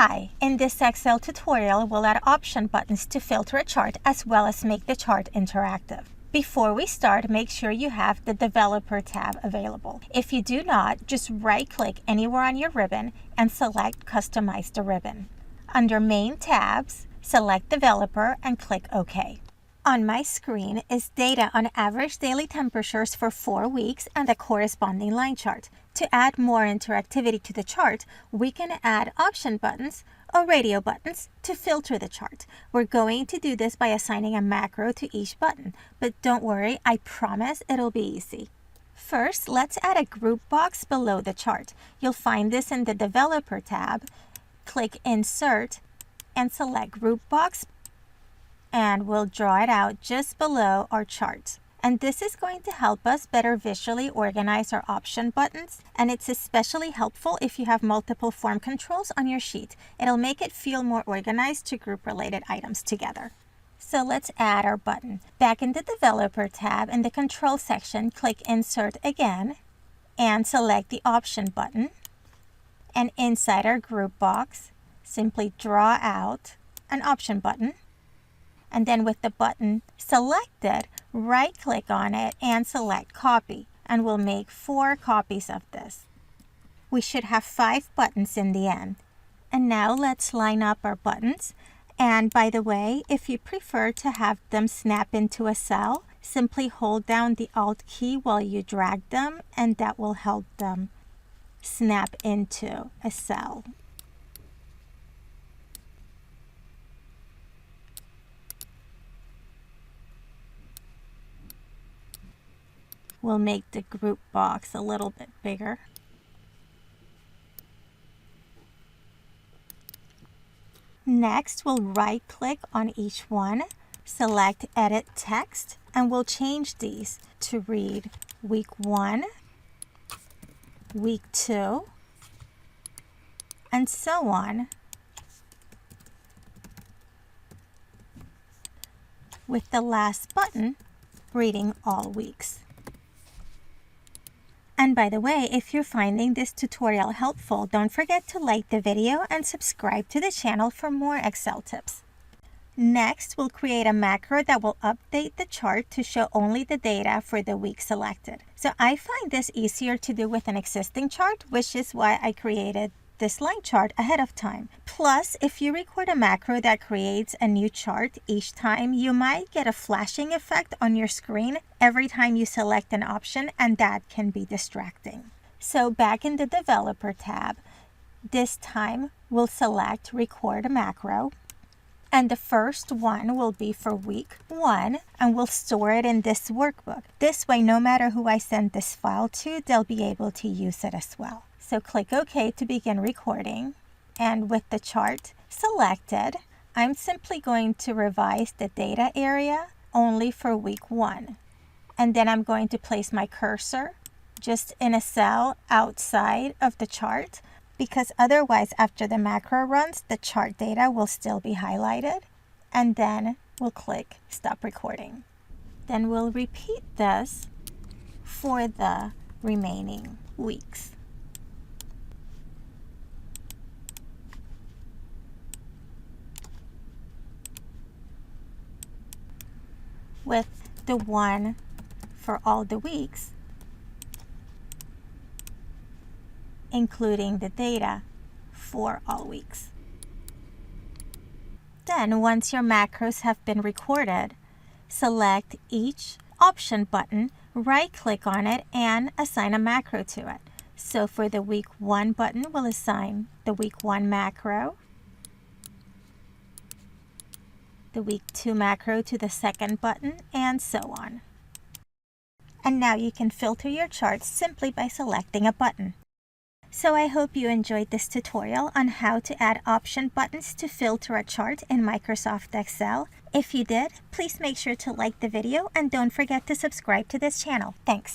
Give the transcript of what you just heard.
Hi, in this Excel tutorial, we'll add option buttons to filter a chart as well as make the chart interactive. Before we start, make sure you have the Developer tab available. If you do not, just right-click anywhere on your ribbon and select Customize the ribbon. Under Main tabs, select Developer and click OK. On my screen is data on average daily temperatures for 4 weeks and the corresponding line chart. To add more interactivity to the chart, we can add option buttons or radio buttons to filter the chart. We're going to do this by assigning a macro to each button, but don't worry, I promise it'll be easy. First, let's add a group box below the chart. You'll find this in the Developer tab. Click Insert and select Group Box, and we'll draw it out just below our chart. And this is going to help us better visually organize our option buttons, and it's especially helpful if you have multiple form controls on your sheet. It'll make it feel more organized to group related items together. So let's add our button. Back in the Developer tab, in the Control section, click Insert again and select the Option button. And inside our group box, simply draw out an Option button. And then with the button selected, right-click on it and select Copy. And we'll make 4 copies of this. We should have 5 buttons in the end. And now let's line up our buttons. And by the way, if you prefer to have them snap into a cell, simply hold down the Alt key while you drag them, and that will help them snap into a cell. We'll make the group box a little bit bigger. Next, we'll right-click on each one, select Edit Text, and we'll change these to read Week 1, Week 2, and so on, with the last button reading all weeks. And by the way, if you're finding this tutorial helpful, don't forget to like the video and subscribe to the channel for more Excel tips. Next, we'll create a macro that will update the chart to show only the data for the week selected. So I find this easier to do with an existing chart, which is why I created this line chart ahead of time. Plus, if you record a macro that creates a new chart each time, you might get a flashing effect on your screen every time you select an option, and that can be distracting. So back in the Developer tab, this time we'll select Record a Macro, and the first one will be for week 1, and we'll store it in this workbook. This way, no matter who I send this file to, they'll be able to use it as well. So click OK to begin recording, and with the chart selected, I'm simply going to revise the data area only for week 1. And then I'm going to place my cursor just in a cell outside of the chart, because otherwise after the macro runs, the chart data will still be highlighted. And then we'll click Stop Recording. Then we'll repeat this for the remaining weeks. With the one for all the weeks, including the data for all weeks. Then, once your macros have been recorded, select each option button, right-click on it, and assign a macro to it. So for the week 1 button, we'll assign the week 1 macro, the week 2 macro to the second button, and so on. And now you can filter your charts simply by selecting a button. So I hope you enjoyed this tutorial on how to add option buttons to filter a chart in Microsoft Excel. If you did, please make sure to like the video and don't forget to subscribe to this channel. Thanks.